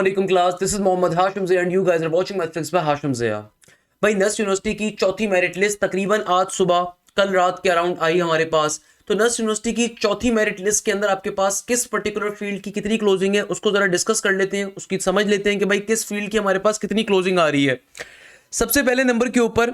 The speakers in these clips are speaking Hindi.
Alaikum class, this is Mohammad Hashim Zia and you guys are watching Mathfix by Hashim Zia। भाई नस्ट यूनिवर्सिटी की चौथी मेरिट लिस्ट तकरीबन आज सुबह कल रात के अराउंड आई हमारे पास। तो नस्ट यूनिवर्सिटी की चौथी मेरिट लिस्ट के अंदर आपके पास किस पर्टिकुलर फील्ड की कितनी क्लोजिंग है उसको जरा डिस्कस कर लेते हैं, उसकी समझ लेते हैं कि भाई किस फील्ड की हमारे पास कितनी क्लोजिंग आ रही है। सबसे पहले नंबर के ऊपर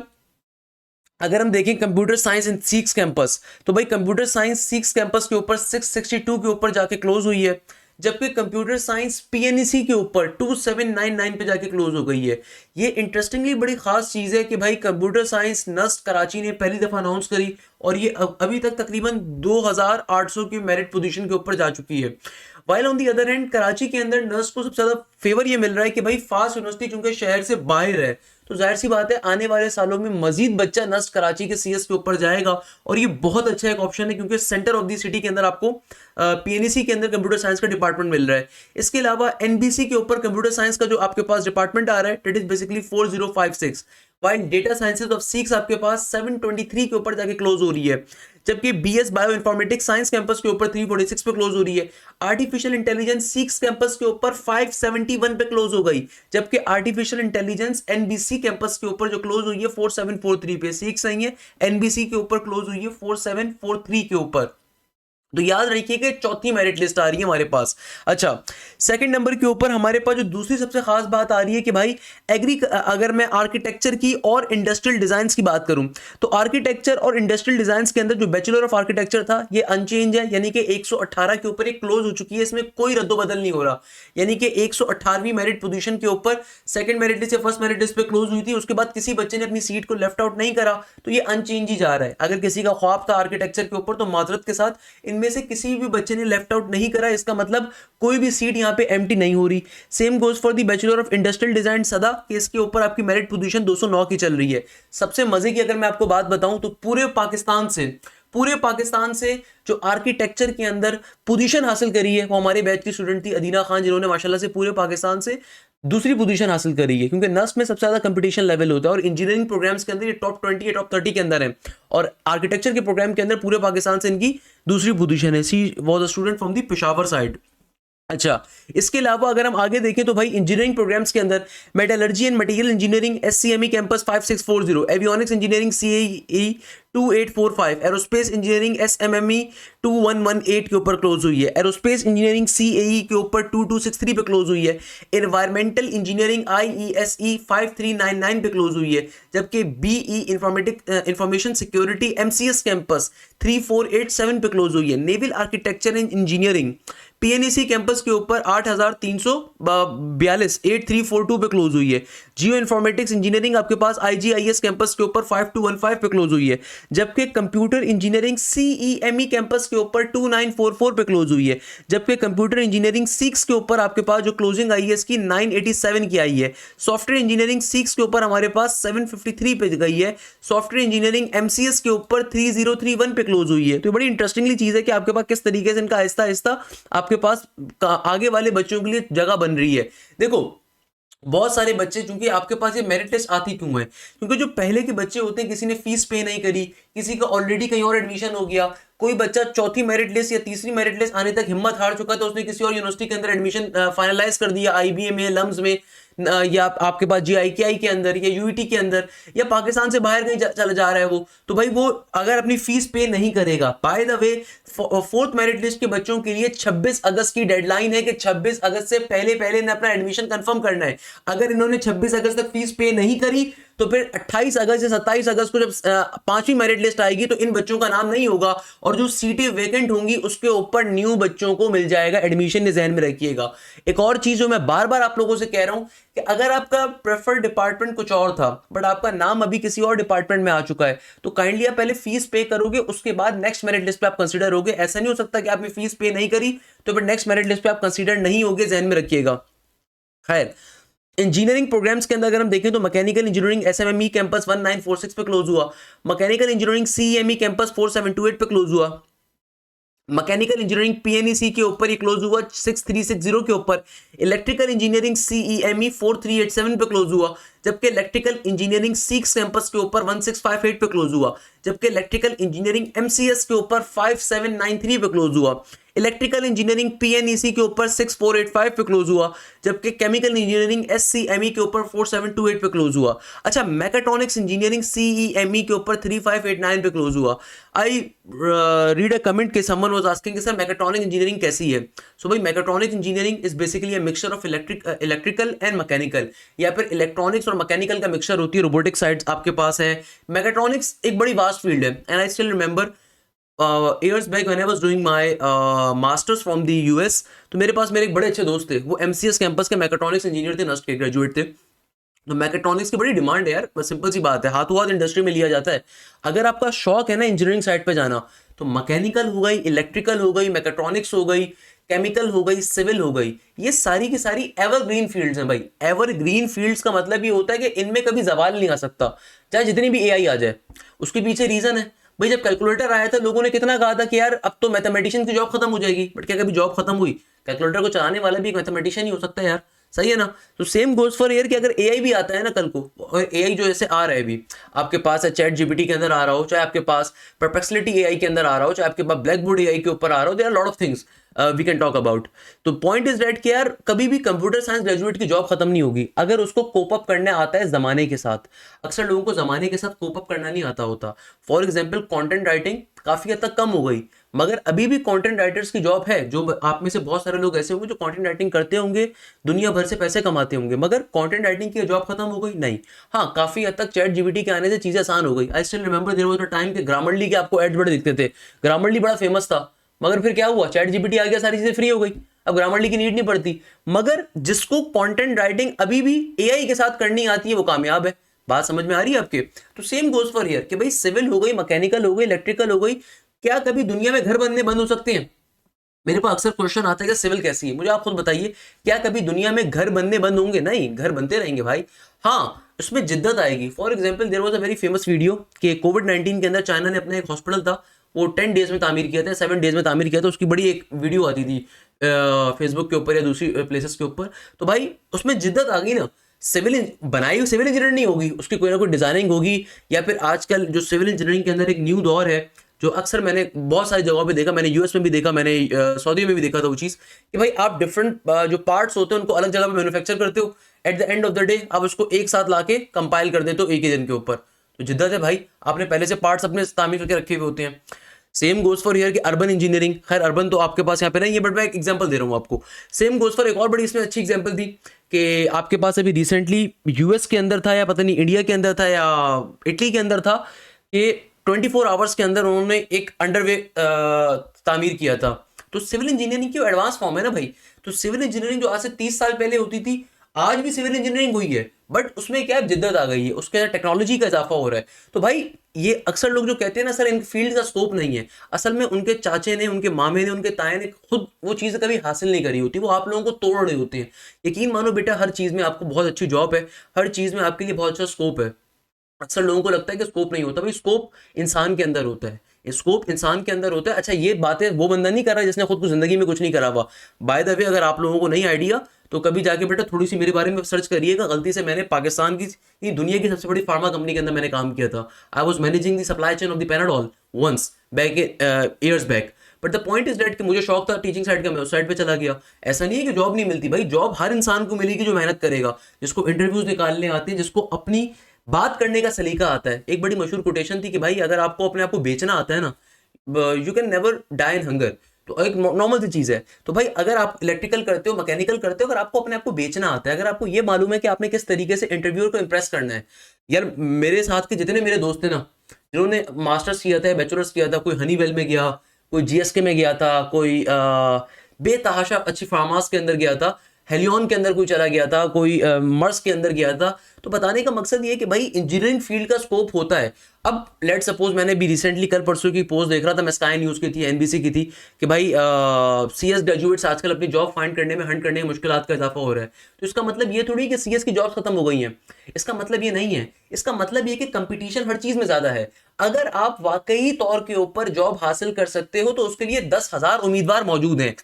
अगर हम देखें कंप्यूटर साइंस इन सीक्स कैंपस, तो भाई कंप्यूटर साइंस सीक्स कैंपस के ऊपर 662 के ऊपर जाके क्लोज हुई है, जबकि कंप्यूटर साइंस पीएनईसी के ऊपर 2799 पे जाके क्लोज हो गई है। ये इंटरेस्टिंगली बड़ी खास चीज़ है कि भाई कंप्यूटर साइंस नस्ट कराची ने पहली दफ़ा अनाउंस करी और ये अभी तक तकरीबन 2800 की मेरिट पोजीशन के ऊपर जा चुकी है। While on the other hand Karachi के अंदर नस्ट को सबसे ज़्यादा फेवर ये मिल रहा है कि भाई फास्ट यूनिवर्सिटी चूंकि शहर से बाहर है, तो जाहिर सी बात है आने वाले सालों में मजीद बच्चा नस्ट कराची के सीएस के ऊपर जाएगा और ये बहुत अच्छा एक ऑप्शन है क्योंकि सेंटर ऑफ दी सिटी के अंदर आपको पीएनईसी के अंदर कंप्यूटर साइंस का डिपार्टमेंट मिल रहा है। इसके अलावा एनबीसी के ऊपर कंप्यूटर साइंस का जो आपके पास डिपार्टमेंट आ रहा है that is basically 4056, while data sciences of seats आपके पास 723 के ऊपर जाके क्लोज हो रही है, जबकि BS bioinformatics science campus के ऊपर 346 पे क्लोज हो रही है। आर्टिफिशियल इंटेलिजेंस सीक्स कैंपस के ऊपर 571 पे क्लोज हो गई, जबकि आर्टिफिशियल इंटेलिजेंस एनबीसी कैंपस के ऊपर जो क्लोज हुई है 4743 पे। सीक्स आई है, एनबीसी के ऊपर क्लोज हुई है 4743 के ऊपर। तो याद रखिए कि चौथी मेरिट लिस्ट आ रही है हमारे पास। अच्छा, सेकंड नंबर के ऊपर हमारे पास जो दूसरी सबसे खास बात आ रही है कि भाई अगर मैं आर्किटेक्चर की और इंडस्ट्रियल डिजाइन्स की बात करूं, तो आर्किटेक्चर और इंडस्ट्रियल डिजाइन्स के अंदर जो बैचलर ऑफ आर्किटेक्चर था ये अनचेंज है, यानी कि 118 के ऊपर एक क्लोज हो चुकी है, इसमें कोई रद्दोबदल नहीं हो रहा। यानी कि 118वीं मेरिट पोजीशन के ऊपर सेकंड मेरिट लिस्ट या फर्स्ट मेरिट लिस्ट पे क्लोज हुई थी, उसके बाद किसी बच्चे ने अपनी सीट को लेफ्ट आउट नहीं करा, तो ये अनचेंज ही जा रहा है। अगर किसी का ख्वाब था आर्किटेक्चर के ऊपर, तो माजरत के साथ इनमें से किसी भी बच्चे ने लेफ्ट आउट नहीं करा, इसका मतलब कोई भी सीट यहां पे एम्प्टी नहीं हो रही। Same goes for the bachelor of industrial design सदा, कि इसके ऊपर आपकी मेरिट पोजीशन 209 की चल रही है। सबसे मजे की अगर मैं आपको बात बताऊं तो पूरे पाकिस्तान से जो आर्किटेक्चर के अंदर पोजीशन हासिल करी है वो हमारे बैच की स्टूडेंट थी अदीना खान, जिन्होंने माशाल्लाह से पूरे पाकिस्तान से दूसरी पोजीशन हासिल करी है, क्योंकि नस्ट में सबसे ज्यादा कंपटीशन लेवल होता है और इंजीनियरिंग प्रोग्राम्स के अंदर ये टॉप 20 या टॉप 30 के अंदर है, और आर्किटेक्चर के प्रोग्राम के अंदर पूरे पाकिस्तान से इनकी दूसरी पोजीशन है। She was a student from the Peshawar side. अच्छा, इसके अलावा अगर हम आगे देखें तो भाई इंजीनियरिंग प्रोग्राम्स के अंदर metallurgy and material engineering SCME campus 5640, avionics engineering CAE 2845, aerospace engineering SMME 2118 के ऊपर क्लोज हुई है, एरोस्पेस इंजीनियरिंग सीएई के ऊपर 2263 पे क्लोज हुई है, एनवायरमेंटल इंजीनियरिंग आईईएसई 5399 पे क्लोज हुई है, जबकि BE information security MCS campus 3487 पे क्लोज हुई है, naval architecture and engineering PNEC campus के ऊपर 8342 8342 पे क्लोज हुई है, जियो इन्फॉर्मेटिक्स इंजीनियरिंग आपके पास आईजीआईएस कैंपस के ऊपर 5215 पे क्लोज हुई है, जबकि कंप्यूटर इंजीनियरिंग सीईएमई कैंपस के ऊपर 2944 पे क्लोज हुई है, जबकि कंप्यूटर इंजीनियरिंग सीक्स के ऊपर आपके पास जो क्लोजिंग आई है इसकी 987 की आई है, सॉफ्टवेयर इंजीनियरिंग सीक्स के ऊपर हमारे पास 753 पे गई है, सॉफ्टवेयर इंजीनियरिंग एमसीएस के ऊपर 3031 पे क्लोज हुई है। तो बड़ी इंटरेस्टिंगली चीज है कि आपके पास किस तरीके से इनका आहिस्ता आहिस्ता आपके पास आगे वाले बच्चों के लिए जगह बन रही है। देखो बहुत सारे बच्चे, चूंकि आपके पास ये मेरिट लिस्ट आती क्यों है, क्योंकि जो पहले के बच्चे होते हैं किसी ने फीस पे नहीं करी, किसी का ऑलरेडी कहीं और एडमिशन हो गया, कोई बच्चा चौथी मेरिट लिस्ट या तीसरी मेरिट लिस्ट आने तक हिम्मत हार चुका तो उसने किसी और यूनिवर्सिटी के अंदर एडमिशन फाइनलाइज कर दिया, आईबीए में, लम्स में, या आपके पास जीआईकेआई के अंदर या यूईटी के अंदर, या पाकिस्तान से बाहर कहीं चला जा रहा है वो, तो भाई वो अगर अपनी फीस पे नहीं करेगा, by the way fourth merit list के बच्चों के लिए 26 अगस्त की डेडलाइन है कि 26 अगस्त से पहले इन्हें अपना एडमिशन कंफर्म करना है। अगर इन्होंने 26 अगस्त तक फीस पे नहीं करी तो फिर 28 अगस्त या 27 अगस्त को जब पांचवी मेरिट लिस्ट आएगी तो इन बच्चों का नाम नहीं होगा और जो सीटें वेकेंट होंगी उसके ऊपर न्यू बच्चों को मिल जाएगा एडमिशन, ध्यान में रखिएगा। एक और चीज जो मैं बार बार आप लोगों से कह रहा हूं कि अगर आपका प्रेफर्ड डिपार्टमेंट कुछ और था बट आपका नाम अभी किसी और डिपार्टमेंट में आ चुका है, तो काइंडली आप पहले फीस पे करोगे, उसके बाद नेक्स्ट मेरिट लिस्ट पे आप कंसीडर होगे। ऐसा नहीं हो सकता कि आपने फीस पे नहीं करी तो फिर नेक्स्ट मेरिट लिस्ट पे आप कंसीडर नहीं होगे, ध्यान में रखिएगा। खैर, इंजीनियरिंग प्रोग्राम्स के अंदर अगर हम देखें तो मैकेनिकल इंजीनियरिंग एसएमएमई कैंपस 1946 पे क्लोज हुआ, मैकेनिकल इंजीनियरिंग सीईएमई कैंपस 4728 पे क्लोज हुआ, मैकेनिकल इंजीनियरिंग पीएनईसी के ऊपर ये क्लोज हुआ 6360 के ऊपर, इलेक्ट्रिकल इंजीनियरिंग सीईएमई 4387 पे क्लोज हुआ, जबकि इलेक्ट्रिकल इंजीनियरिंग सीक्स कैंपस के ऊपर 1658 पे क्लोज हुआ, जबकि इलेक्ट्रिकल इंजीनियरिंग एमसीएस के ऊपर 5793 पे क्लोज हुआ, इलेक्ट्रिकल इंजीनियरिंग PNEC के ऊपर 6485 पे क्लोज हुआ, जबकि केमिकल इंजीनियरिंग SCME के ऊपर 4728 पे क्लोज हुआ। अच्छा, मैकेट्रॉनिक्स इंजीनियरिंग CEME के ऊपर 3589 पे क्लोज हुआ। आई रीड अ कमेंट के someone was asking sir mechatronic engineering कैसी है। सो भाई mechatronic engineering is basically a mixture of electrical and mechanical, या फिर इलेक्ट्रॉनिक्स और मैकेनिकल का मिक्सचर होती है। रोबोटिक साइड्स आपके पास है। मैकेट्रॉनिक्स एक बड़ी वास्ट फील्ड है, and I still remember years back when I was doing my masters from the US, तो मेरे पास मेरे एक बड़े अच्छे दोस्त थे, वो MCS कैंपस के मैकेट्रॉनिक्स इंजीनियर थे, नस्ट के ग्रेजुएट थे। तो मैकेट्रॉनिक्स की बड़ी डिमांड है यार, बस सिंपल सी बात है, हाथों हाथ इंडस्ट्री में लिया जाता है। अगर आपका शौक है ना इंजीनियरिंग साइड पे जाना, तो मैकेनिकल हो गई, इलेक्ट्रिकल हो गई, मैकेट्रॉनिक्स हो गई, केमिकल हो गई, सिविल हो गई, ये सारी की सारी एवरग्रीन फील्ड्स हैं भाई। एवरग्रीन फील्ड्स का मतलब ये होता है कि इनमें कभी जवाल नहीं आ सकता, चाहे जितनी भी AI आ जाए। उसके पीछे रीजन है भाई, जब कैलकुलेटर आया था लोगों ने कितना कहा था कि यार अब तो मैथमेटिशियन की जॉब खत्म हो जाएगी, बट क्या कभी जॉब खत्म हुई? कैलकुलेटर को चलाने वाला भी एक मैथमेटिशियन ही हो सकता है यार, सही है ना। तो सेम गोज फॉर एयर कि अगर AI भी आता है ना कल को, और AI जो ऐसे आ रहा है अभी आपके पास है, चैट GPT के अंदर आ रहा हो, चाहे आपके पास परप्लेक्सिटी AI के अंदर आ रहा हो, चाहे आपके पास ब्लैक बोर्ड AI के ऊपर आ रहा हो, there are lot of things we can talk about. तो पॉइंट इज दैट कि यार कभी भी कंप्यूटर साइंस ग्रेजुएट की जॉब खत्म नहीं होगी अगर उसको कोप अप करने आता है जमाने के साथ। अक्सर लोगों को जमाने के साथ कोप अप करना नहीं आता होता। फॉर एग्जाम्पल कंटेंट राइटिंग काफी हद तक कम हो गई, मगर अभी भी कंटेंट राइटर्स की जॉब है। जो आप में से बहुत सारे लोग ऐसे होंगे जो कंटेंट राइटिंग करते होंगे, दुनिया भर से पैसे कमाते होंगे, मगर कंटेंट राइटिंग की जॉब खत्म हो गई नहीं। हाँ, काफी हद तक चैट GPT के आने से चीजें आसान हो गई। I still remember there was a time कि ग्रामरली के आपको एड्स बड़े दिखते थे, ग्रामरली बड़ा फेमस था, मगर फिर क्या हुआ, चैट GPT आ गया, सारी चीजें फ्री हो गई, अब ग्रामरली की नीड नहीं पड़ती। मगर जिसको कंटेंट राइटिंग अभी भी AI के साथ करनी आती है वो कामयाब है। बात समझ में आ रही है आपके? तो सेम गोज फॉर हियर कि भाई सिविल हो गई, मैकेनिकल हो गई, इलेक्ट्रिकल हो गई, क्या कभी दुनिया में घर बनने बंद हो सकते हैं? मेरे पास अक्सर क्वेश्चन आता है कि सिविल कैसी है, मुझे आप खुद बताइए, क्या कभी दुनिया में घर बनने बंद होंगे? नहीं, घर बनते रहेंगे भाई। हाँ, उसमें जिद्दत आएगी। For example there was a very famous video कि कोविड-19 के अंदर चाइना ने अपना एक हॉस्पिटल था, वो 10 डेज में तामीर किया था, 7 डेज में तामीर किया था। उसकी बड़ी एक वीडियो आती थी फेसबुक के ऊपर या दूसरी प्लेसेस के ऊपर। तो भाई उसमें जिद्दत आ गई ना। सिविल बनाई हुई सिविल इंजीनियर नहीं होगी, उसकी कोई ना कोई डिजाइनिंग होगी, या फिर आजकल जो सिविल इंजीनियरिंग के अंदर एक न्यू दौर है, जो अक्सर मैंने बहुत सारी जगहों पे देखा, मैंने US में भी देखा, मैंने सऊदी में भी देखा था वो चीज़, कि भाई आप डिफरेंट जो पार्ट्स होते हैं उनको अलग जगह पे मैन्युफैक्चर करते हो, at the end of the day आप उसको एक साथ लाके कंपाइल कर देते हो एक ही दिन के ऊपर। तो जिद्दत है भाई, आपने पहले से पार्ट्स अपने तामीर करके रखे हुए होते हैं। सेम गोज फॉर हियर कि अर्बन इंजीनियरिंग, खैर अर्बन तो आपके पास यहाँ पे नहीं है, बट मैं एक एग्जांपल दे रहा हूँ आपको। सेम गोज फॉर एक और बड़ी इसमें अच्छी एग्जांपल थी कि आपके पास अभी रिसेंटली US के अंदर था, या पता नहीं इंडिया के अंदर था या इटली के अंदर था, कि 24 आवर्स के अंदर उन्होंने एक अंडरवे तामीर किया था। तो सिविल इंजीनियरिंग की एडवांस फॉर्म है ना भाई। तो सिविल इंजीनियरिंग जो आज से 30 साल पहले होती थी, आज भी सिविल इंजीनियरिंग हुई है, बट उसमें क्या है, जिद्दत आ गई है, उसके अंदर टेक्नोलॉजी का इजाफा हो रहा है। तो भाई ये अक्सर लोग जो कहते हैं ना सर इन फील्ड का स्कोप नहीं है, असल में उनके चाचे ने, उनके मामे ने, उनके ताए ने खुद वो चीज़ कभी हासिल नहीं करी होती, वो आप लोगों को तोड़ रहे होते हैं। यकीन मानो बेटा, हर चीज़ में आपको बहुत अच्छी जॉब है, हर चीज़ में आपके लिए बहुत अच्छा स्कोप है। अक्सर लोगों को लगता है कि स्कोप नहीं होता, भाई स्कोप इंसान के अंदर होता है, स्कोप इंसान के अंदर होता है। अच्छा, ये बातें वो बंदा नहीं कर रहा जिसने खुद को जिंदगी में कुछ नहीं करा हुआ। बाय द वे, अगर आप लोगों को नहीं आइडिया तो कभी जाके बेटा थोड़ी सी मेरे बारे में सर्च करिएगा। गलती से मैंने पाकिस्तान की दुनिया की सबसे बड़ी फार्मा कंपनी के अंदर मैंने काम किया था। I was managing the supply chain of the Panadol once back years back. But the point is that कि मुझे शौक था टीचिंग साइड का, मैं उस साइड पे चला गया। ऐसा नहीं है कि जॉब नहीं मिलती भाई, जॉब हर इंसान को मिलेगी जो मेहनत करेगा, जिसको इंटरव्यूज निकालने आते हैं, जिसको अपनी बात करने का सलीका आता है। एक बड़ी मशहूर कोटेशन थी कि भाई अगर आपको अपने आप को बेचना आता है ना, you can never die in hunger. तो एक नॉर्मल सी चीज़ है। तो भाई अगर आप इलेक्ट्रिकल करते हो, मैकेनिकल करते हो, अगर आपको अपने आप को बेचना आता है, अगर आपको ये मालूम है कि आपने किस तरीके से इंटरव्यूअर को इंप्रेस करना है। यार मेरे साथ के जितने मेरे दोस्त थे ना, जिन्होंने मास्टर्स किया था, बैचलर्स किया था, कोई हनीवेल में गया, कोई GSK में गया था, कोई बेतहाशा अच्छी फार्मास के अंदर गया था, हेलियन के अंदर कोई चला गया था, कोई मर्स के अंदर गया था। तो बताने का मकसद ये है कि भाई इंजीनियरिंग फील्ड का स्कोप होता है। अब लेट सपोज मैंने भी रिसेंटली कल परसों की पोस्ट देख रहा था, मैं स्काई न्यूज़ की थी, NBC की थी, कि भाई CS ग्रेजुएट्स आजकल अपनी जॉब फाइंड करने में, हंट करने में मुश्किलात का इजाफा हो रहा है। तो इसका मतलब ये थोड़ी कि CS की जॉब्स खत्म हो गई हैं, इसका मतलब ये नहीं है। इसका मतलब ये कि कंपटीशन हर चीज़ में ज़्यादा है। अगर आप वाकई तौर के ऊपर जॉब हासिल कर सकते हो तो उसके लिए 10,000 उम्मीदवार मौजूद हैं।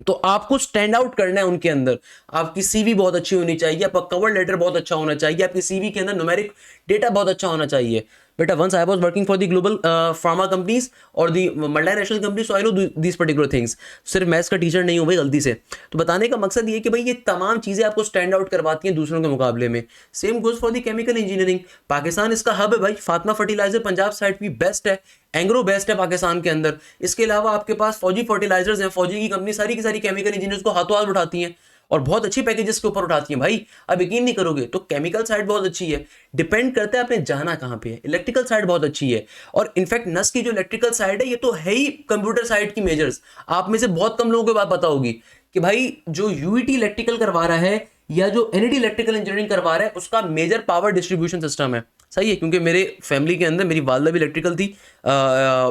तो आपको स्टैंड आउट करना है उनके अंदर। आपकी CV बहुत अच्छी होनी चाहिए, आपका कवर लेटर बहुत अच्छा होना चाहिए, आपकी CV के अंदर न्यूमेरिक डेटा बहुत अच्छा होना चाहिए। बेटा once I was working for the global pharma companies or the multinational companies, so I know these particular things. सिर्फ मैथ्स का टीचर नहीं हूँ भाई गलती से। तो बताने का मकसद ये कि भाई ये तमाम चीज़ें आपको स्टैंड आउट करवाती हैं दूसरों के मुकाबले में। Same goes for the chemical engineering. Pakistan इसका हब है भाई। फातिमा फर्टिलाइजर पंजाब साइड भी बेस्ट है, एंग्रो बेस्ट है पाकिस्तान के अंदर। इसके अलावा आपके पास फौजी फर्टिलाइजर्स हैं, फौजी की कंपनी सारी की सारी केमिकल इंजीनियर्स को हाथों हाथ उठाती हैं और बहुत अच्छी पैकेजेस के ऊपर उठाती हैं भाई। अब यकीन नहीं करोगे तो केमिकल साइड बहुत अच्छी है, डिपेंड करता है आपने जाना कहाँ पे है। इलेक्ट्रिकल साइड बहुत अच्छी है, और इनफैक्ट नस की जो इलेक्ट्रिकल साइड है ये तो है ही कंप्यूटर साइड की मेजर्स। आप में से बहुत कम लोगों को बात पता होगी कि भाई जो यूईटी इलेक्ट्रिकल करवा रहा है या जो एनईटी इलेक्ट्रिकल इंजीनियरिंग करवा रहा है उसका मेजर पावर डिस्ट्रीब्यूशन सिस्टम है। सही है, क्योंकि मेरे फैमिली के अंदर मेरी वालदा भी इलेक्ट्रिकल थी,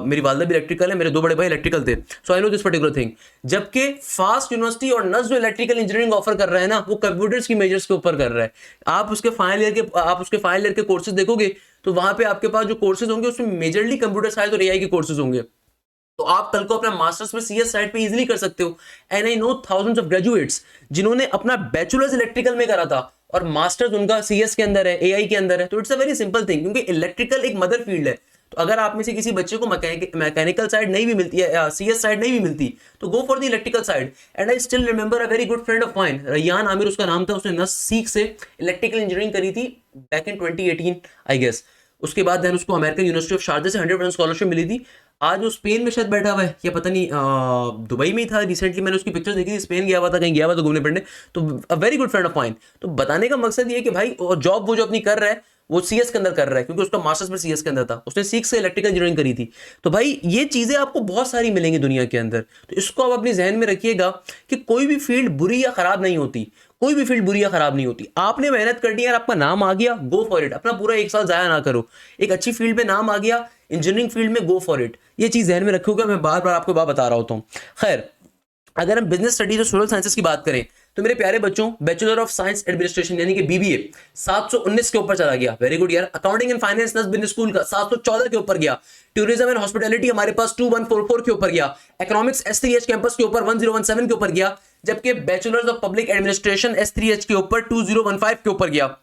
मेरी वालदा भी इलेक्ट्रिकल है, मेरे दो बड़े भाई इलेक्ट्रिकल थे, so I know this particular thing. जबकि फास्ट यूनिवर्सिटी और नस जो इलेक्ट्रिकल इंजीनियरिंग ऑफर कर रहा है ना वो कंप्यूटर्स की मेजर्स के ऊपर कर रहा है। आप उसके फाइनल ईयर के कोर्सेज देखोगे तो वहां पे आपके पास जो कोर्सेज होंगे उसमें मेजरली कंप्यूटर साइंस और एआई के कोर्सेज होंगे। तो आप कल को अपना मास्टर्स में सीएस साइड पे इजीली कर सकते हो। And I know thousands of graduates जिन्होंने अपना बैचलर्स इलेक्ट्रिकल में करा था और मास्टर्स उनका सीएस के अंदर है, एआई के अंदर है। तो it's a very simple thing, क्योंकि इलेक्ट्रिकल एक मदर फील्ड है। तो अगर आप में से किसी बच्चे को मैकेनिकल साइड नहीं भी मिलती है, सीएस साइड नहीं भी मिलती, तो go for the electrical side. And I still remember a very good friend of mine, Rayan Aamir उसका नाम था, उसने नस सीख से इलेक्ट्रिकल इंजीनियरिंग करी थी बैक इन 2018 आई गेस। उसके बाद देन उसको अमेरिकन यूनिवर्सिटी ऑफ शारजा से 100% स्कॉलरशिप मिली थी। आज वो स्पेन में शायद बैठा हुआ है या पता नहीं दुबई में ही था। रिसेंटली मैंने उसकी पिक्चर देखी थी, स्पेन गया हुआ था, कहीं गया हुआ था घूमने फिरने। तो अ very good friend of mine. तो बताने का मकसद ये है कि भाई जॉब वो जो अपनी कर रहा है वो सीएस के अंदर कर रहा है, क्योंकि उसका मास्टर्स में सीएस के अंदर था, उसने सीख से इलेक्ट्रिकल इंजीनियरिंग करी थी। तो भाई ये चीजें आपको बहुत सारी मिलेंगी दुनिया के अंदर। तो इसको आप अपने जहन में रखिएगा कि कोई भी फील्ड बुरी या खराब नहीं होती, कोई भी फील्ड बुरी या खराब नहीं होती। आपने मेहनत करनी है यार, आपका नाम आ गया, गो फॉर इट। अपना पूरा एक साल जाया ना करो। एक अच्छी फील्ड में नाम आ गया इंजीनियरिंग फील्ड में, गो फॉर इट। ये चीज जहन में रखोगे, मैं बार बार आपको बात बता रहा होता हूँ। खैर, अगर हम बिजनेस स्टडीज और सोशल साइंसेस की बात करें तो मेरे प्यारे बच्चों, बैचलर ऑफ साइंस एडमिनिस्ट्रेशन यानी कि बीबीए 719 के ऊपर चला गया। वेरी गुड यार। अकाउंटिंग एंड फाइनेंस नस बिजनेस स्कूल का 714 के ऊपर गया। टूरिज्म एंड हॉस्पिटैलिटी हमारे पास 2144 के ऊपर गया। इकोनॉमिक्स S3H कैंपस के ऊपर 1017 के ऊपर गया। जबकि bachelors of public administration S3H के ऊपर 2015 के ऊपर गया।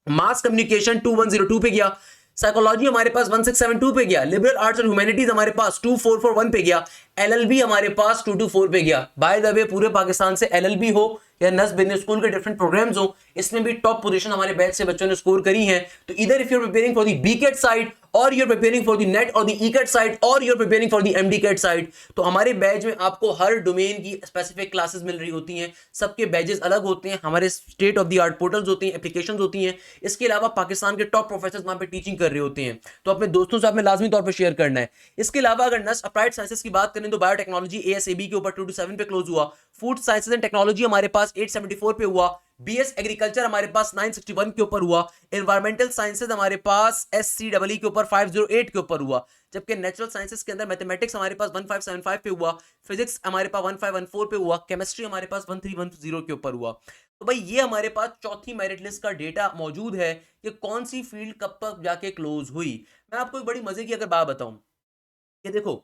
मास कम्युनिकेशन 2102 पे गया। साइकोलॉजी हमारे पास 1672 पे गया। लिबरल आर्ट्स एंड ह्यूमैनिटीज हमारे पास 2441 पे गया। एलएलबी हमारे पास 224 पे गया। बाय द वे, पूरे पाकिस्तान से एलएलबी हो या नस बिजनेस स्कूल के डिफरेंट प्रोग्राम्स हो, इसमें भी टॉप पोजीशन हमारे बैच से बच्चों ने स्कोर करी है। तो इधर if you are preparing for the बीकेट साइड, और you're preparing for the net or the ECAT side, और you're preparing for the MDCAT side, तो हमारे बैच में आपको हर डोमेन की स्पेसिफिक क्लासेस मिल रही होती हैं। सबके बैचेस अलग होते हैं, हमारे state of the art portals होते हैं, एप्लीकेशंस होती हैं। इसके अलावा पाकिस्तान के टॉप प्रोफेसर वहां पे टीचिंग कर रहे होते हैं, तो अपने दोस्तों से आपने लाजमी तौर पर शेयर करना है। इसके अलावा अगर नस अप्लाइड साइंसेस की बात करें तो बायोटेक्नोलॉजी ASAB के ऊपर 227 पे क्लोज हुआ। फूड साइंसेस एंड टेक्नोलॉजी हमारे पास 874 पे हुआ। बीएस एग्रीकल्चर हमारे पास 961 के ऊपर हुआ। एनवायरमेंटल साइंसेज हमारे पास SCEE के ऊपर 508 के ऊपर हुआ। जबकि नेचुरल साइंसेज के अंदर मैथमेटिक्स हमारे पास 1575 पे हुआ। फिजिक्स हमारे पास 1514 पे हुआ। केमिस्ट्री हमारे पास 1310 के ऊपर हुआ। तो भाई ये हमारे पास चौथी मेरिट लिस्ट का डेटा मौजूद है कि कौन सी फील्ड कब तक जाके क्लोज हुई। मैं आपको एक बड़ी मजे की अगर बात बताऊं कि देखो,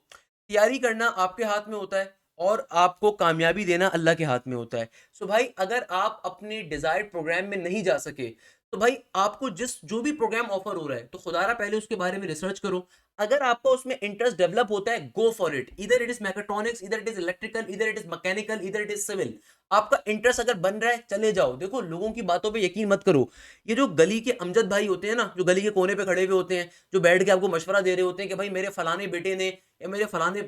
तैयारी करना आपके हाथ में होता है और आपको कामयाबी देना अल्लाह के हाथ में होता है। सो भाई अगर आप अपने डिजायर्ड प्रोग्राम में नहीं जा सके तो भाई आपको जो भी प्रोग्राम ऑफर हो रहा है तो खुदारा पहले उसके बारे में रिसर्च करो। अगर आपका उसमें इंटरेस्ट डेवलप होता है, गो फॉर इट। इधर इट इज मैकेट्रॉनिक्स, इधर इट इज इलेक्ट्रिकल, इधर इट इज मैकेनिकल, इधर इट इज सिविल। आपका इंटरेस्ट अगर बन रहा है चले जाओ। देखो, लोगों की बातों पे यकीन मत करो। ये जो गली के अमजद भाई होते हैं ना, जो गली के कोने पे खड़े हुए होते हैं, जो बैठ के आपको मशवरा दे रहे होते हैं कि भाई मेरे फलाने बेटे ने या मेरे फलाने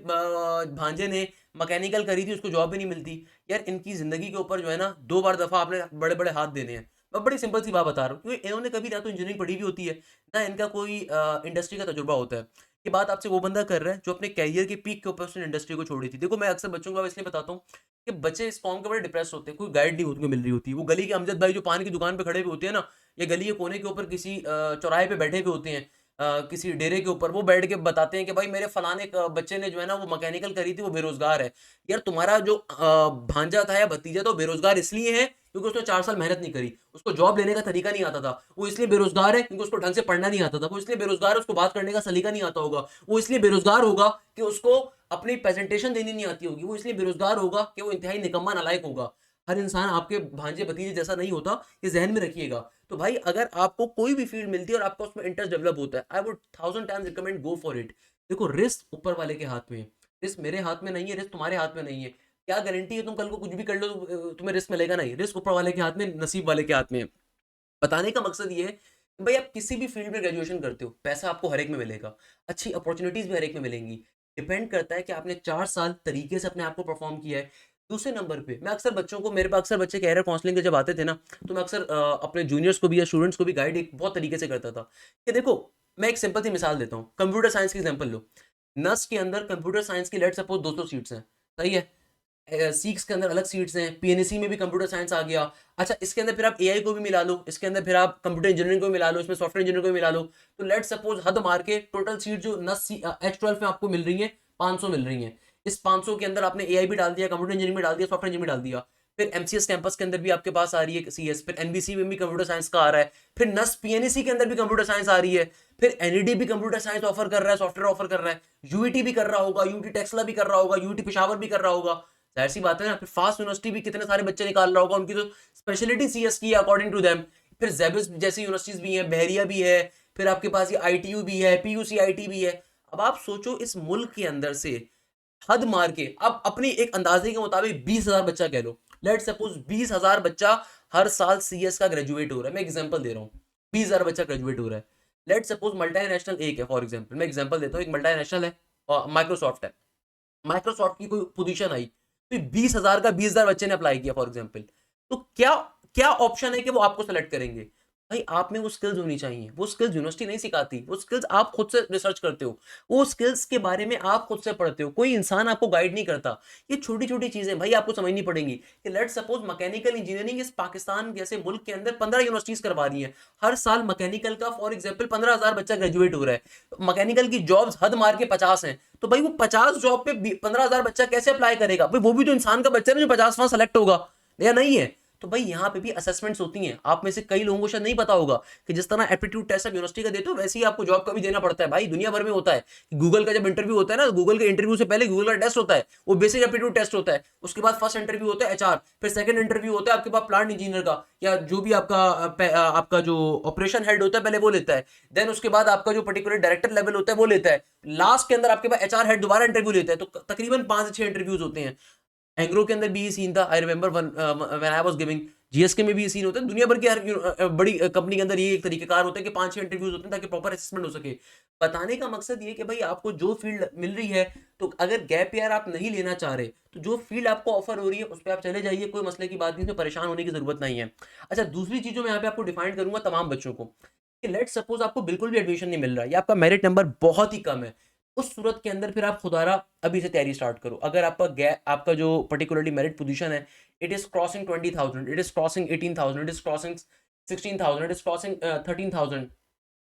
भांजे ने मैकेनिकल करी थी, उसको जॉब भी नहीं मिलती। यार इनकी जिंदगी के ऊपर जो है ना 2 बार दफा आपने बड़े बड़े हाथ देने हैं। मैं बड़ी सिंपल सी बात बता रहा हूँ, क्योंकि इन्होंने कभी ना तो इंजीनियरिंग पढ़ी हुई होती है ना इनका कोई इंडस्ट्री का तजुर्बा होता है। ये बात आपसे वो बंदा कर रहा है जो अपने कैरियर के पीक के ऊपर उसने इंडस्ट्री को छोड़ी थी। देखो, मैं अक्सर बच्चों को इसलिए बताता हूँ कि बच्चे इस कॉम के बड़े डिप्रेस होते हैं, कोई गाइड नहीं उनको मिल रही होती। वो गली के अमजद भाई जो पान की दुकान पे खड़े हुए होते हैं ना, या गली के कोने के ऊपर किसी चौराहे पे बैठे हुए होते हैं, किसी डेरे के ऊपर, वो बैठ के बताते हैं कि भाई मेरे फलाने बच्चे ने जो है ना वो मैकेनिकल करी थी, वो बेरोजगार है। यार तुम्हारा जो भांजा था या भतीजा तो बेरोजगार इसलिए है क्योंकि उसने 4 साल मेहनत नहीं करी, उसको जॉब लेने का तरीका नहीं आता था। वो इसलिए बेरोजगार है क्योंकि उसको ढंग से पढ़ना नहीं आता था। वो इसलिए बेरोजगार है, उसको बात करने का सलीका नहीं आता होगा। वो इसलिए बेरोजगार होगा कि उसको अपनी प्रेजेंटेशन देनी नहीं आती होगी। वो इसलिए बेरोजगार होगा कि वो इंतहाई निकम्मा नालायक होगा। हर इंसान आपके भांजे भतीजे जैसा नहीं होता, ये ज़हन में रखिएगा। तो भाई अगर आपको कोई भी फील्ड मिलती है और आपका उसमें इंटरेस्ट डेवलप होता है, I would 1000 times recommend go for it. देखो रिस्क ऊपर वाले के हाथ में है, रिस्क मेरे हाथ में नहीं है, रिस्क तुम्हारे हाथ में नहीं है। क्या गारंटी है तुम कल को कुछ भी कर लो तो तुम्हें रिस्क मिलेगा? नहीं, रिस्क ऊपर वाले के हाथ में, नसीब वाले के हाथ में है। बताने का मकसद ये है कि भाई आप किसी भी फील्ड में ग्रेजुएशन करते हो, पैसा आपको हर एक में मिलेगा, अच्छी अपॉर्चुनिटीज भी हर एक में मिलेंगी। डिपेंड करता है कि आपने 4 साल तरीके से अपने आप को परफॉर्म किया है। दूसरे नंबर पे मैं अक्सर बच्चों को, मेरे पास अक्सर बच्चे कैरियर काउंसलिंग के जब आते थे ना, तो मैं अक्सर अपने जूनियर्स को भी या स्टूडेंट्स को भी गाइड एक बहुत तरीके से करता था कि देखो, मैं एक सिंपल सी मिसाल देता हूँ, कंप्यूटर साइंस की एग्जाम्पल लो। नस के अंदर कंप्यूटर साइंस की लेट सपोज 200 सीट्स हैं, सही है। सीक्स के अंदर अलग सीट्स हैं, पीएनसी में भी कंप्यूटर साइंस आ गया। अच्छा, इसके अंदर फिर आप एआई को भी मिला लो, इसके अंदर फिर आप कंप्यूटर इंजीनियरिंग को भी मिला लो, इसमें सॉफ्टवेयर इंजीनियरिंग को भी मिला लो। तो लेट सपोज हद मार के टोटल सीट जो नस H12 में आपको मिल रही है 500 मिल रही है। इस 500 के अंदर आपने एआई भी डाल दिया, कंप्यूटर इंजीनियरिंग भी डाल दिया, सॉफ्टवेयर इंजीनियरिंग भी डाल दिया। फिर एमसीएस कैंपस के अंदर भी आपके पास आ रही है सीएस, फिर एनबीसी में भी कंप्यूटर साइंस का आ रहा है, फिर नस पीएनसी के अंदर भी कंप्यूटर साइंस आ रही है, फिर एनईडी भी कंप्यूटर साइंस ऑफर कर रहा है, सॉफ्टवेयर ऑफर कर रहा है, यूईटी भी कर रहा होगा, यूटी टेक्सला भी कर रहा होगा, यूटी पिशावर भी कर रहा होगा। जाहिर सी बात है ना। फिर फास्ट यूनिवर्सिटी भी कितने सारे बच्चे निकाल रहा होगा, उनकी तो स्पेशलिटी सीएस की है अकॉर्डिंग टू देम। फिर जेबिस जैसी यूनिवर्सिटीज भी हैं, बहरिया भी है, फिर आपके पास ये आईटीयू भी है, पीयूसी आईटी भी है। अब आप सोचो इस मुल्क के अंदर से हद मार के अब अपनी एक अंदाजे के मुताबिक 20,000 बच्चा कह लो, लेट सपोज 20,000 बच्चा हर साल सीएस का ग्रेजुएट हो रहा है। मैं एग्जांपल दे रहा हूँ, 20,000 बच्चा ग्रेजुएट हो रहा है। लेट सपोज मल्टीनेशनल एक है, फॉर एग्जांपल मैं एग्जांपल देता हूँ, एक मल्टीनेशनल है और माइक्रोसॉफ्ट है। माइक्रोसॉफ्ट की कोई पोजीशन आई तो 20,000 का 20,000 बच्चे ने अप्लाई किया फॉर एग्जाम्पल, तो क्या क्या ऑप्शन है कि वो आपको सेलेक्ट करेंगे? भाई आप में वो स्किल्स होनी चाहिए। वो स्किल्स यूनिवर्सिटी नहीं सिखाती, वो स्किल्स आप खुद से रिसर्च करते हो, वो स्किल्स के बारे में आप खुद से पढ़ते हो, कोई इंसान आपको गाइड नहीं करता। ये छोटी छोटी चीजें भाई आपको समझनी पड़ेंगी कि लेट सपोज मैकेनिकल इंजीनियरिंग इस पाकिस्तान जैसे मुल्क के अंदर 15 यूनिवर्सिटीज करवा रही है, हर साल मैकेनिकल का फॉर एग्जाम्पल 15,000 बच्चा ग्रेजुएट हो रहा है। मैकेनिकल की जॉब्स हद मार के 50 हैं, तो भाई वो 50 जॉब पे 15,000 बच्चा कैसे अप्लाई करेगा? भाई वो भी तो इंसान का बच्चा है ना जो 50 वहां सेलेक्ट होगा, या नहीं है? तो भाई यहाँ पे भी असेसमेंट्स होती हैं। आप में से कई लोगों को शायद नहीं पता होगा कि जिस तरह एप्टीट्यूड टेस्ट आप यूनिवर्सिटी का देते हो, वैसे ही आपको जॉब का भी देना पड़ता है। भाई दुनिया भर में होता है। गूगल का जब इंटरव्यू होता है ना, गूगल के इंटरव्यू से पहले गूगल का टेस्ट होता है, वो बेसिक एप्टीट्यूड टेस्ट होता है। उसके बाद फर्स्ट इंटरव्यू होता है एचआर, फिर सेकंड इंटरव्यू होता है आपके पास प्लांट इंजीनियर का, या जो भी आपका जो ऑपरेशन हेड होता है पहले वो लेता है। देन उसके बाद आपका जो पर्टिकुलर डायरेक्टर लेवल होता है वो लेता है। लास्ट के अंदर आपके पास एचआर हेड दोबारा इंटरव्यू लेता है। तो तकरीबन 5 से 6 इंटरव्यूज होते हैं। एंग्रो के अंदर भी ये सीन था, I remember when I was giving. GSK में भी ये सीन होता है। दुनिया भर की हर बड़ी कंपनी के अंदर ये एक तरीकेकार होता है कि 5-6 इंटरव्यूज होते हैं ताकि प्रॉपर असेसमेंट हो सके। बताने का मकसद ये कि भाई आपको जो फील्ड मिल रही है, तो अगर गैप ईयर आप नहीं लेना चाह रहे, तो जो फील्ड आपको ऑफर हो रही है उस पर आप चले जाइए, कोई मसले की बात नहीं, इसमें परेशान होने की जरूरत नहीं है। अच्छा, दूसरी चीज जो मैं यहाँ पे आपको डिफाइन करूंगा तमाम बच्चों को, कि लेट सपोज आपको बिल्कुल भी एडमिशन नहीं मिल रहा है या आपका मेरिट नंबर बहुत ही कम है, उस सूरत के अंदर फिर आप खुदारा अभी से तैयारी स्टार्ट करो। अगर आपका जो पर्टिकुलरली मेरिट पोजीशन है, it is crossing 20,000, it is crossing 18,000, it is crossing 16,000, it is crossing 13,000,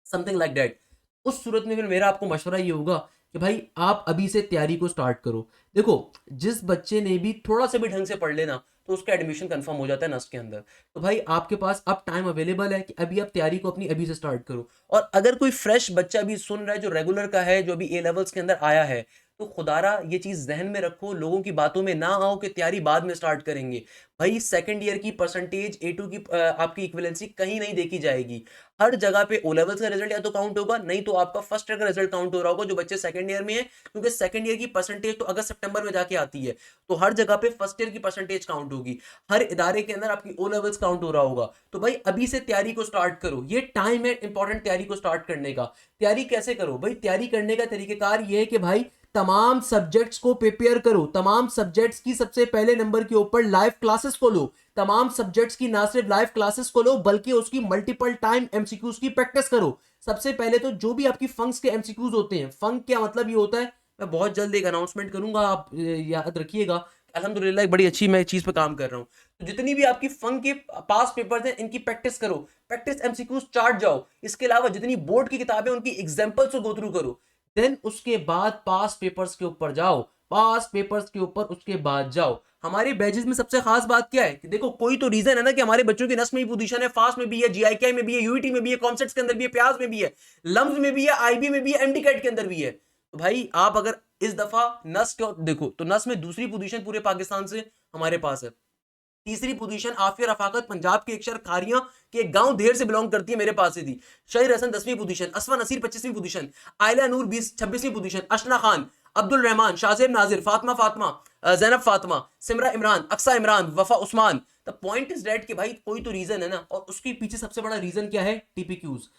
something like that, उस सूरत में फिर मेरा आपको मशवरा ये होगा कि भाई आप अभी से तैयारी को स्टार्ट करो। देखो, जिस बच्चे ने भी थोड़ा सा भी ढंग से पढ़ लेना, तो उसका एडमिशन कंफर्म हो जाता है नस्ट के अंदर। तो भाई आपके पास अब टाइम अवेलेबल है कि अभी आप तैयारी को अपनी अभी से स्टार्ट करो। और अगर कोई फ्रेश बच्चा भी सुन रहा है जो रेगुलर का है, जो अभी ए लेवल्स के अंदर आया है, तो खुदारा ये चीज जहन में रखो, लोगों की बातों में ना आओ कि तैयारी बाद में स्टार्ट करेंगे। भाई सेकंड ईयर की परसेंटेज A2 की आपकी इक्विवेलेंसी कहीं नहीं देखी जाएगी। हर जगह पे ओ लेवल्स का रिजल्ट या तो काउंट होगा, नहीं तो आपका फर्स्ट ईयर का रिजल्ट काउंट हो रहा होगा जो बच्चे सेकंड ईयर में है, क्योंकि सेकंड ईयर की परसेंटेज तो अगस्त सितंबर में जाके आती है। तो हर जगह पे फर्स्ट ईयर की परसेंटेज काउंट होगी, हर इदारे के अंदर आपकी ओ लेवल्स काउंट हो रहा होगा। तो भाई अभी से तैयारी को स्टार्ट करो, ये टाइम है इंपॉर्टेंट तैयारी को स्टार्ट करने का। तैयारी कैसे करो? भाई तैयारी करने का तरीकेकार ये है कि भाई तमाम सब्जेक्ट्स को प्रिपेयर करो। तमाम सब्जेक्ट्स की सबसे पहले नंबर के ऊपर लाइव क्लासेस को लो। तमाम सब्जेक्ट्स की ना सिर्फ लाइव क्लासेस को लो, बल्कि उसकी मल्टीपल टाइम एमसीक्यूज की प्रैक्टिस करो। सबसे पहले तो जो भी आपकी फंक्स के एमसीक्यूज होते हैं, फंक क्या मतलब ये होता है, मैं बहुत जल्द एक अनाउंसमेंट करूंगा, आप याद रखिएगा। अल्हम्दुलिल्लाह एक बड़ी अच्छी मैं चीज पे काम कर रहा हूँ। तो जितनी भी आपकी फंक के पास पेपर्स हैं, इनकी प्रैक्टिस करो, प्रैक्टिस एमसीक्यूज चार्ट जाओ। इसके अलावा जितनी बोर्ड की किताबें उनकी एग्जाम्पल्स को गो थ्रू करो। देन उसके बाद पास पेपर्स के ऊपर जाओ, पास पेपर्स के ऊपर उसके बाद जाओ। हमारे बैचेस में सबसे खास बात क्या है कि देखो, कोई तो रीजन है ना कि हमारे बच्चों की नस में भी पोजीशन है, फास्ट में भी है, जीआईके में भी है, यूईटी में भी है, कॉमसेट्स के अंदर भी है, प्याज में भी है, लम्स में भी है, आईबी में भी है, एमडी कैट के अंदर भी है। तो भाई आप अगर इस दफा नस को देखो, तो नस में दूसरी पोजीशन पूरे पाकिस्तान से हमारे पास है। तीसरी पोजीशन आफिया रफाकत पंजाब के एक शहर खारियां के एक गांव देर से बिलोंग करती है, मेरे पास से थी। शहीर हसन 10वीं पोजीशन, असफा नसीर 25वीं पोजीशन, आयला नूर 26वीं पोजीशन, अशना खान, अब्दुल रहमान, शाहजेब नाजिर, फातिमा फातिमा, जैनब फातिमा, सिमरा इमरान, अक्सा इमरान, वफा Usman. The point is that कि भाई कोई तो रीजन है ना, और उसके पीछे सबसे बड़ा रीजन क्या है? टीपीक्यूज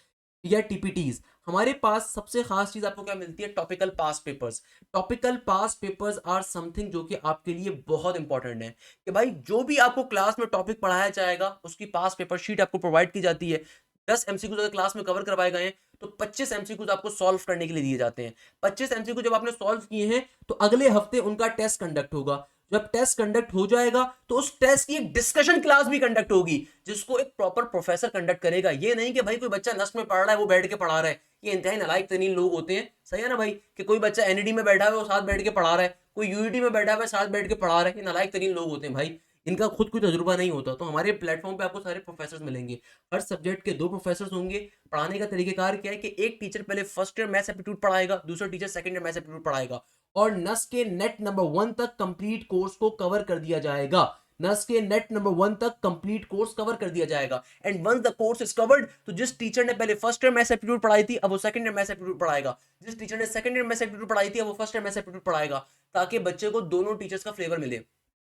या टीपीटीज। हमारे पास सबसे खास चीज आपको क्या मिलती है? Topical past papers. Topical past papers are something जो कि आपके लिए बहुत इंपॉर्टेंट है, कि भाई जो भी आपको क्लास में टॉपिक पढ़ाया जाएगा उसकी पास पेपर शीट आपको प्रोवाइड की जाती है। 10 एमसीक्यूज अगर क्लास में कवर करवाए गए हैं तो 25 एमसीक्यूज आपको सॉल्व करने के लिए दिए जाते हैं। 25 एमसीक्यू जब आपने सॉल्व किए हैं तो अगले हफ्ते उनका टेस्ट कंडक्ट होगा। जब टेस्ट कंडक्ट हो जाएगा तो उस टेस्ट की एक डिस्कशन क्लास भी कंडक्ट होगी, जिसको एक प्रॉपर प्रोफेसर कंडक्ट करेगा। ये नहीं कि भाई कोई बच्चा नस्ट में पढ़ रहा है वो बैठ के पढ़ा रहा है, ये इंतहाई नालायक तरीन लोग होते हैं, सही है ना भाई? कि कोई बच्चा एनईडी में बैठा है वो साथ बैठ के पढ़ा रहा है, कोई यूईटी में बैठा है साथ बैठ के पढ़ा रहा है, ये नालायक तरीन लोग होते हैं भाई, इनका खुद कोई तजुर्बा नहीं होता। तो हमारे प्लेटफॉर्म पे आपको सारे प्रोफेसर मिलेंगे, हर सब्जेक्ट के 2 प्रोफेसर होंगे। पढ़ाने का तरीकेकार क्या है कि एक टीचर पहले फर्स्ट ईयर मैथ्स एप्टीट्यूड पढ़ाएगा, दूसरा teacher second year maths aptitude पढ़ाएगा, और नस के नेट नंबर 1 तक कंप्लीट कोर्स को कवर कर दिया जाएगा। नस के नेट नंबर 1 तक कंप्लीट कोर्स कवर कर दिया जाएगा। And once the course is covered, तो जिस टीचर ने पहले फर्स्ट ईयर मैथ्स एप्टीट्यूड पढ़ाई थी अब वो सेकंड ईयर मैथ्स एप्टीट्यूड पढ़ाएगा, जिस टीचर ने सेकंड ईयर मैथ्स एप्टीट्यूड पढ़ाई थी अब वो फर्स्ट ईयर मैथ्स एप्टीट्यूड पढ़ाएगा, ताकि बच्चे को दोनों टीचर्स का फ्लेवर मिले।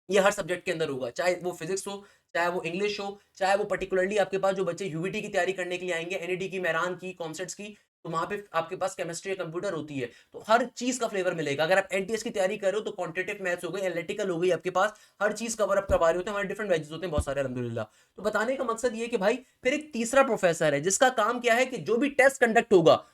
ये हर सब्जेक्ट के अंदर होगा, चाहे वो फिजिक्स हो, चाहे वो इंग्लिश हो, चाहे वो पर्टिकुलरली आपके पास जो बच्चे यूवीटी की तैयारी करने के लिए आएंगे, एनईटी की, मेहरान की, कॉमसेट्स की, तो वहां पे आपके पास केमिस्ट्री या कंप्यूटर होती है, तो हर चीज का फ्लेवर मिलेगा। अगर आप एनटीएस की तैयारी कर रहे हो तो क्वांटिटेटिव मैथ्स हो गई, एनालिटिकल हो गई, आपके पास हर चीज कवर अप करवा रहे होते हैं। हमारे डिफरेंट बैचेस होते हैं बहुत सारे, अल्हम्दुलिल्लाह। तो बताने का मकसद ये है कि भाई फिर एक तीसरा प्रोफेसर है जिसका काम क्या है कि जो भी टेस्ट कंडक्ट होगा,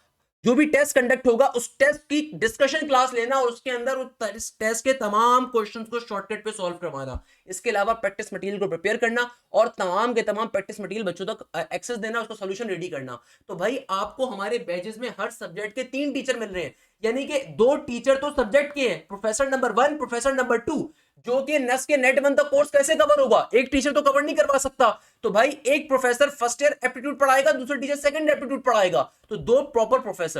जो भी टेस्ट कंडक्ट होगा उस टेस्ट की डिस्कशन क्लास लेना और उसके अंदर उस टेस्ट के तमाम क्वेश्चंस को शॉर्टकट पे सॉल्व करवाना। इसके अलावा प्रैक्टिस मटेरियल को प्रिपेयर करना और तमाम के तमाम प्रैक्टिस मटेरियल बच्चों तक एक्सेस देना, उसका सॉल्यूशन रेडी करना। तो भाई आपको हमारे बैचेस में हर सब्जेक्ट के 3 टीचर मिल रहे हैं, यानी कि 2 टीचर तो सब्जेक्ट के हैं, प्रोफेसर नंबर 1, प्रोफेसर नंबर 2, जो कि नस के नेट 1 तक कोर्स कैसे कवर होगा? एक टीचर तो कवर नहीं करवा सकता। तो भाई एक प्रोफेसर फर्स्ट ईयर एप्टीट्यूड पढ़ाएगा, दूसरा टीचर सेकंड एप्टीट्यूड पढ़ाएगा, तो 2 प्रॉपर प्रोफेसर।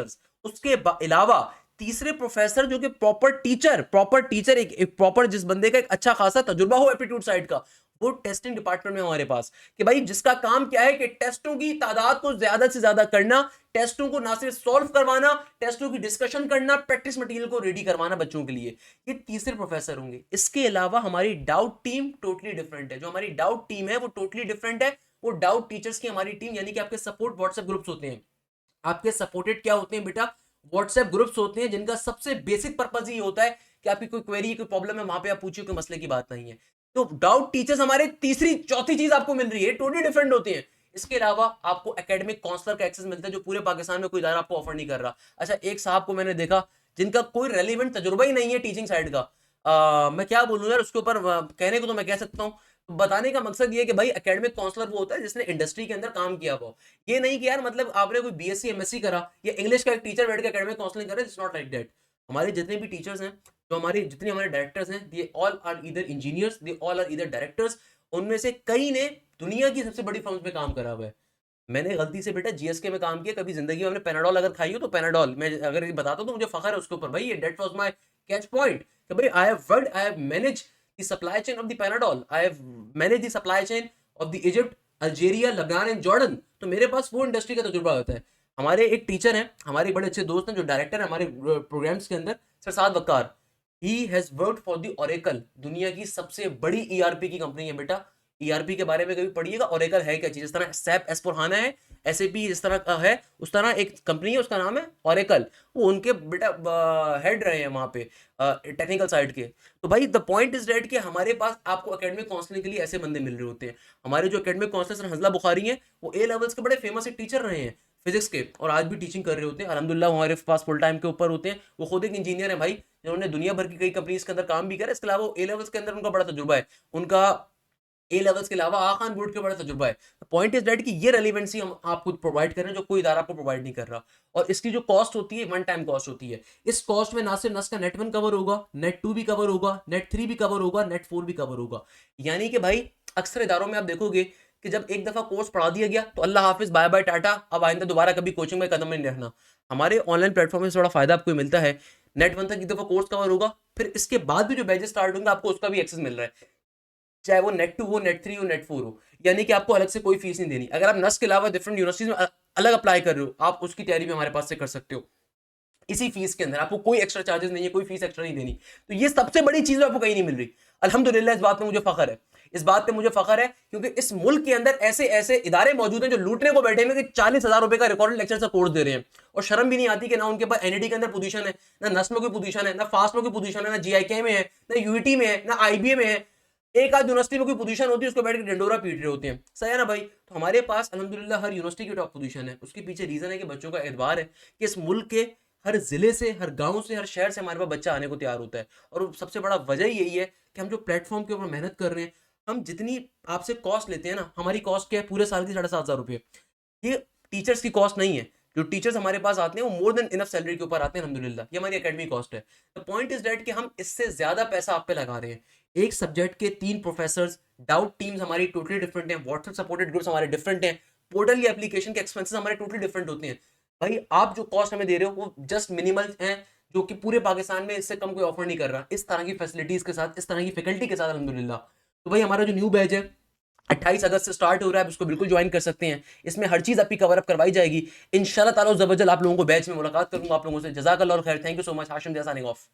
उसके अलावा तीसरे प्रोफेसर जो कि प्रॉपर टीचर एक प्रॉपर जिस बंदे का एक अच्छा खासा तजुर्बा हो एप्टीट्यूड साइड का, वो टेस्टिंग डिपार्टमेंट में हमारे पास, कि भाई जिसका काम क्या है कि टेस्टों की तादाद को ज्यादा से ज्यादा करना, टेस्टों को ना सिर्फ सॉल्व करवाना, टेस्टों की डिस्कशन करना, प्रैक्टिस मटेरियल को रेडी करवाना बच्चों के लिए, ये तीसरे प्रोफेसर होंगे। इसके अलावा हमारी डाउट टीम टोटली डिफरेंट है। जो हमारी डाउट टीम है वो टोटली डिफरेंट है। वो डाउट टीचर्स की हमारी टीम, यानी कि आपके सपोर्ट व्हाट्सएप ग्रुप्स होते हैं। आपके सपोर्टेड क्या होते हैं बेटा? व्हाट्सएप ग्रुप्स होते हैं, जिनका सबसे बेसिक पर्पज ये होता है कि आपकी कोई क्वेरी, कोई प्रॉब्लम है, वहां पे आप पूछिए, कोई मसले की बात नहीं है। तो डाउट टीचर्स हमारे तीसरी चौथी चीज आपको मिल रही है, टोटली डिफरेंट होते हैं। इसके अलावा आपको एकेडमिक काउंसलर का एक्सेस मिलता है, जो पूरे पाकिस्तान में कोई इदारा आपको ऑफर नहीं कर रहा। अच्छा, एक साहब को मैंने देखा जिनका कोई रेलिवेंट तजुर्बा ही नहीं है टीचिंग साइड का। मैं क्या बोलूं यार उसके ऊपर, कहने को तो मैं कह सकता हूँ। बताने का मकसद ये है कि भाई एकेडमिक काउंसलर वो होता है जिसने इंडस्ट्री के अंदर काम किया हो। ये नहीं कि यार मतलब आपने कोई बीएससी एमएससी करा या इंग्लिश का एक टीचर बैठ के एकेडमिक काउंसलिंग करे, इट्स नॉट लाइक दैट। हमारे जितने भी टीचर्स हैं, जो हमारे जितने हमारे डायरेक्टर्स हैं, they all are either engineers, they all are either directors. उनमें से कई ने दुनिया की सबसे बड़ी फर्म्स में काम करा हुआ है। मैंने गलती से बेटा जीएसके में काम किया, कभी जिंदगी में हमने पेनाडोल अगर खाई हो तो पेनाडोल मैं अगर बताता हूं तो मुझे फखर है उसके ऊपर भाई। ये that was my catch point कि भाई I have manage the supply chain of the Panadol, I have manage the supply chain of the Egypt, Algeria, Lebanon and Jordan. तो मेरे पास वो इंडस्ट्री का तजुर्बा होता है। हमारे एक टीचर हैं, हमारे बड़े अच्छे दोस्त हैं, जो डायरेक्टर है हमारे प्रोग्राम्स के अंदर, sir Saad Waqar. He has worked for the Oracle, दुनिया की सबसे बड़ी ईआरपी की कंपनी है बेटा। ईआरपी के बारे में कभी पढ़िएगा, ओरेकल है क्या चीज। जिस तरह सैप एस4हाना है, एसएपी जिस तरह का है, उस तरह एक कंपनी है उसका नाम है ओरेकल। वो उनके बेटा हेड रहे हैं वहां पे टेक्निकल साइड के। तो भाई द पॉइंट इज डेट कि हमारे पास आपको एकेडमिक काउंसलिंग के लिए ऐसे बंदे मिल रहे होते हैं। हमारे जो academic counsellor sir Hanzala Bukhari हैं, वो ए लेवल्स के बड़े फेमस एक टीचर रहे हैं फिजिक्स के, और आज भी टीचिंग कर रहे होते हैं अल्हम्दुलिल्लाह। हमारे पास फुल टाइम के ऊपर होते हैं। वो खुद एक इंजीनियर है भाई, जिन्होंने दुनिया भर की कई कंपनीज के अंदर काम भी करा। इसके अलावा ए लेवल्स के अंदर उनका बड़ा तजुर्बा है। उनका ए लेवल्स के अलावा आखान बोर्ड के बड़ा तजुर्बा है। पॉइंट इज दैट कि ये रेलिवेंसी हम आपको प्रोवाइड कर रहे हैं जो कोई इदारा आपको प्रोवाइड नहीं कर रहा। और इसकी जो कॉस्ट होती है, वन टाइम कॉस्ट होती है। इस कॉस्ट में ना सिर्फ नस का नेट 1 कवर होगा, नेट 2 भी कवर होगा, नेट 3 भी कवर होगा, नेट 4 भी कवर होगा। यानी कि भाई अक्सर इदारों में आप देखोगे कि जब एक दफा कोर्स पढ़ा दिया गया तो अल्लाह हाफिज, बाय बाय टाटा, अब आइंदा दोबारा कभी कोचिंग में कदम नहीं रखना। हमारे ऑनलाइन प्लेटफॉर्म में थोड़ा फायदा आपको मिलता है। नेट 1 तक एक दफा कोर्स कवर होगा, फिर इसके बाद भी जो बैचेस स्टार्ट होंगे आपको उसका भी एक्सेस मिल रहा है। चाहे वो नेट 2 हो, नेट 3 हो, नेट 4 हो, यानी कि आपको अलग से कोई फीस नहीं देनी। अगर आप नस के अलावा डिफरेंट यूनिवर्सिटीज में अलग अप्लाई कर रहे हो, आप उसकी तैयारी भी हमारे पास से कर सकते हो इसी फीस के अंदर। आपको कोई एक्स्ट्रा चार्जेस नहीं है, कोई फीस एक्स्ट्रा नहीं देनी। तो ये सबसे बड़ी चीज आपको कहीं नहीं मिल रही। अल्हम्दुलिल्लाह, इस बात पे मुझे फख्र है, इस बात पे मुझे फख्र है, क्योंकि इस मुल्क के अंदर ऐसे ऐसे इदारे मौजूद हैं जो लूटने को बैठे हैं कि 40,000 रुपए का रिकॉर्डेड लेक्चर से कोर्स दे रहे हैं, और शर्म भी नहीं आती कि ना उनके पास एनईटी के अंदर पोजीशन है, ना नस्ल में कोई पोजीशन है, ना फास्ट में कोई पोजीशन है, ना जीआईके में है, ना यूईटी में है, ना आईबीए में है। एक आध यूनिवर्सिटी में कोई पोजीशन होती है, उसको बैठ के डंडोरा पीट रहे होते हैं। सही है ना भाई? तो हमारे पास अल्हम्दुलिल्लाह हर यूनिवर्सिटी की टॉप पोजीशन है। उसके पीछे रीजन है कि बच्चों का एतबार है कि इस मुल्क के हर जिले से, हर गांव से, हर शहर से हमारे पास बच्चा आने को तैयार होता है। और सबसे बड़ा वजह यही है कि हम जो प्लेटफॉर्म के ऊपर मेहनत कर रहे हैं, हम जितनी आपसे कॉस्ट लेते हैं ना, हमारी कॉस्ट क्या है पूरे साल की 7,500 रुपये। ये टीचर्स की कॉस्ट नहीं है। जो टीचर्स हमारे पास आते हैं वो मोर देन इनफ सैलरी के ऊपर आते हैं अल्हम्दुलिल्लाह। ये हमारी एकेडमी कॉस्ट है। द पॉइंट इज दैट कि हम इससे ज्यादा पैसा आप पे लगा रहे हैं। एक सब्जेक्ट के 3 प्रोफेसर्स, डाउट टीम्स हमारी टोटली डिफरेंट हैं, व्हाट्सएप सपोर्टेड ग्रुप्स हमारे डिफरेंट हैं, पोर्टल या एप्लीकेशन के एक्सपेंसेस हमारे टोटली डिफरेंट होते हैं। भाई आप जो कॉस्ट हमें दे रहे हो वो जस्ट मिनिमल है, जो कि पूरे पाकिस्तान में इससे कम कोई ऑफर नहीं कर रहा, इस तरह की फैसिलिटीज के साथ, इस तरह की फैकल्टी के साथ अल्हम्दुलिल्लाह। तो भाई हमारा जो न्यू बैच है 28 अगस्त से स्टार्ट हो रहा है, आप इसको बिल्कुल ज्वाइन कर सकते हैं। इसमें हर चीज आपकी कवर अप करवाई जाएगी इंशाल्लाह ताला। जबरदस्त आप लोगों को बैच में मुलाकात करूंगा आप लोगों से। जज़ाकल्लाह खैर, thank you so much. Hashim जैसा साइनिंग ऑफ।